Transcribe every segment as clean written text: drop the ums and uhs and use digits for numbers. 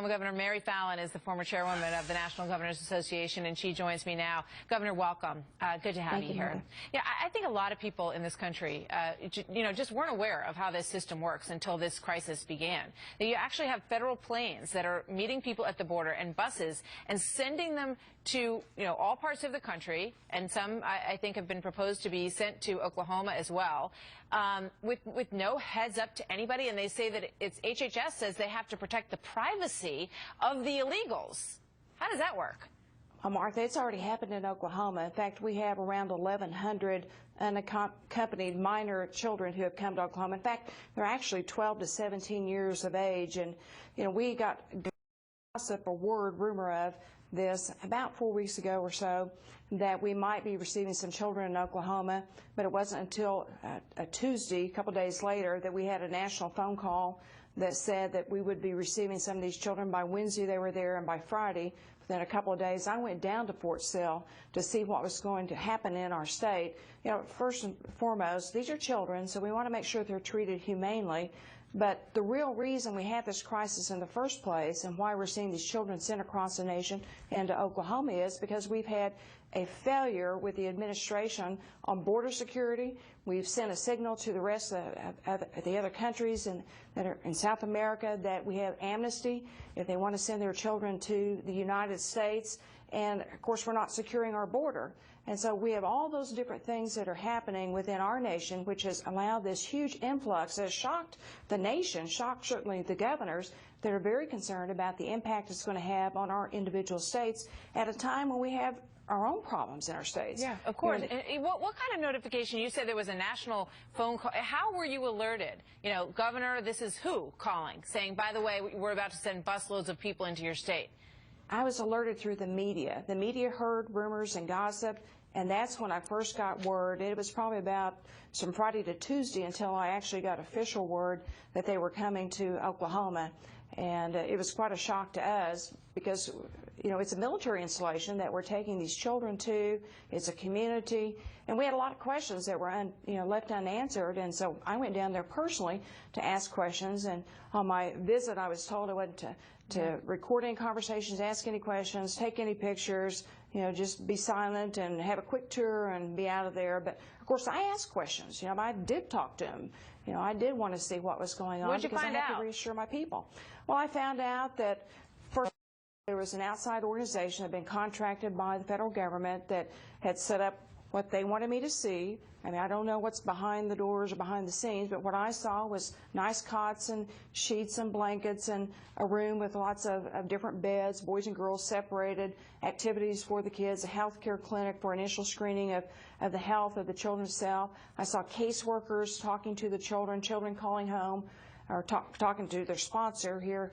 Governor Mary Fallin is the former chairwoman of the National Governors Association, and she joins me now. Governor, welcome. Good to have you here. Mother. Yeah, I think a lot of people in this country, just weren't aware of how this system works until this crisis began. You actually have federal planes that are meeting people at the border and buses and sending them to, all parts of the country, and some I think have been proposed to be sent to Oklahoma as well, with no heads up to anybody. And they say that HHS says they have to protect the privacy of the illegals. How does that work? Martha, it's already happened in Oklahoma. In fact, we have around 1,100 unaccompanied minor children who have come to Oklahoma. In fact, they're actually 12 to 17 years of age. And, we got gossip or rumor of this about 4 weeks ago or so, that we might be receiving some children in Oklahoma. But it wasn't until a Tuesday, a couple days later, that we had a national phone call that said that we would be receiving some of these children. By Wednesday they were there, and by Friday, within a couple of days, I went down to Fort Sill to see what was going to happen in our state. First and foremost, these are children, so we want to make sure they're treated humanely. But the real reason we have this crisis in the first place, and why we're seeing these children sent across the nation and to Oklahoma, is because we've had a failure with the administration on border security. We've sent a signal to the rest of the other countries that are in South America that we have amnesty if they want to send their children to the United States. And, of course, we're not securing our border. And so we have all those different things that are happening within our nation, which has allowed this huge influx that has shocked the nation, shocked certainly the governors, that are very concerned about the impact it's going to have on our individual states at a time when we have our own problems in our states. Yeah, of course. And what kind of notification? You said there was a national phone call. How were you alerted? Governor, this is who calling, saying, by the way, we're about to send busloads of people into your state. I was alerted through the media. The media heard rumors and gossip, and that's when I first got word. It was probably about from Friday to Tuesday until I actually got official word that they were coming to Oklahoma. And it was quite a shock to us because, it's a military installation that we're taking these children to. It's a community. And we had a lot of questions that were left unanswered. And so I went down there personally to ask questions. And on my visit, I was told I wasn't to record any conversations, ask any questions, take any pictures, just be silent and have a quick tour and be out of there. But, of course, I asked questions. I did talk to them. I did want to see what was going on. What did you find out? Because I had to reassure my people. Well, I found out that first there was an outside organization that had been contracted by the federal government that had set up what they wanted me to see. I mean, I don't know what's behind the doors or behind the scenes, but what I saw was nice cots and sheets and blankets and a room with lots of different beds, boys and girls separated, activities for the kids, a health care clinic for initial screening of the health of the children itself. I saw caseworkers talking to the children calling home, or talking to their sponsor here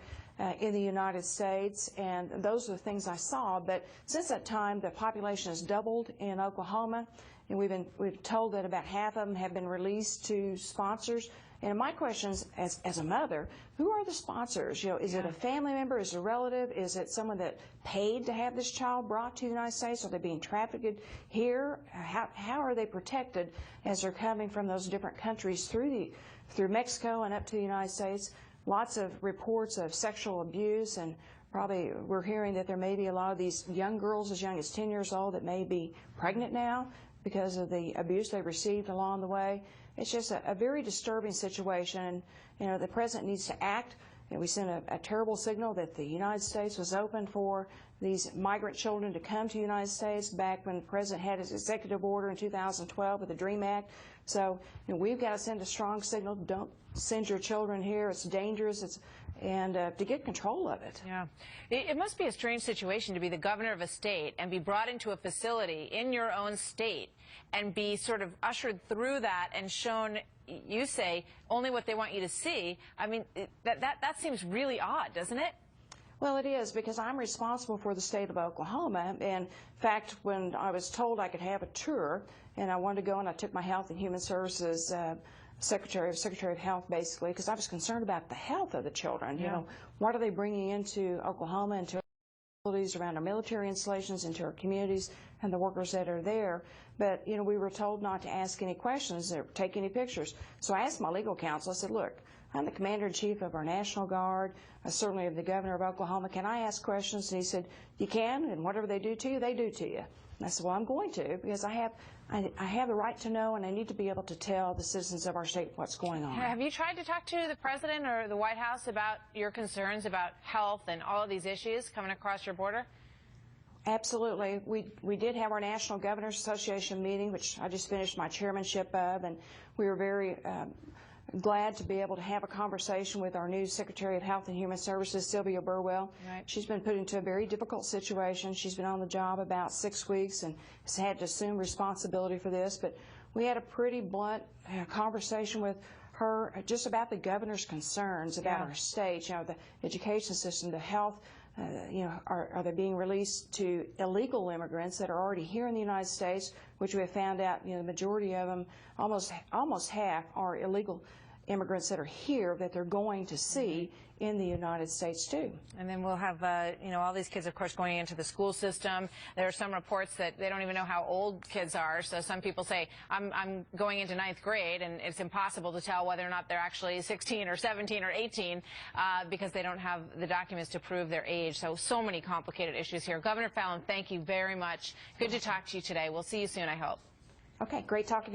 in the United States, and those are the things I saw. But since that time, the population has doubled in Oklahoma, and we've told that about half of them have been released to sponsors. And my questions as a mother, who are the sponsors? Is it a family member? Is it a relative? Is it someone that paid to have this child brought to the United States? Are they being trafficked here? How are they protected as they're coming from those different countries through Mexico and up to the United States? Lots of reports of sexual abuse, and probably we're hearing that there may be a lot of these young girls as young as 10 years old that may be pregnant now because of the abuse they received along the way. It's just a very disturbing situation. And, the president needs to act. And we sent a terrible signal that the United States was open for these migrant children to come to the United States back when the president had his executive order in 2012 with the DREAM Act. So we've got to send a strong signal. Don't send your children here. It's dangerous. And to get control of it. Yeah. It must be a strange situation to be the governor of a state and be brought into a facility in your own state and be sort of ushered through that and shown, you say, only what they want you to see. I mean, that seems really odd, doesn't it? Well, it is, because I'm responsible for the state of Oklahoma. And in fact, when I was told I could have a tour, and I wanted to go, and I took my Health and Human Services Secretary of Health, basically, because I was concerned about the health of the children. Yeah. What are they bringing into Oklahoma, into facilities around our military installations, into our communities, and the workers that are there. But, we were told not to ask any questions or take any pictures. So I asked my legal counsel, I said, look, I'm the commander-in-chief of our National Guard, certainly of the governor of Oklahoma. Can I ask questions? And he said, you can, and whatever they do to you, they do to you. And I said, well, I'm going to, because I have the right to know, and I need to be able to tell the citizens of our state what's going on. Have you tried to talk to the president or the White House about your concerns about health and all of these issues coming across your border? Absolutely. We did have our National Governors Association meeting, which I just finished my chairmanship of, and we were very glad to be able to have a conversation with our new Secretary of Health and Human Services, Sylvia Burwell. Right. She's been put into a very difficult situation. She's been on the job about 6 weeks and has had to assume responsibility for this, but we had a pretty blunt conversation with her just about the governor's concerns about our state, the education system, the health. Are they being released to illegal immigrants that are already here in the United States, which we have found out, the majority of them, almost half, are illegal immigrants that are here that they're going to see in the United States too. And then we'll have, all these kids, of course, going into the school system. There are some reports that they don't even know how old kids are. So some people say, I'm going into 9th grade, and it's impossible to tell whether or not they're actually 16 or 17 or 18 because they don't have the documents to prove their age. So many complicated issues here. Governor Fallin, thank you very much. Good to talk to you today. We'll see you soon, I hope. Okay, great talking to you.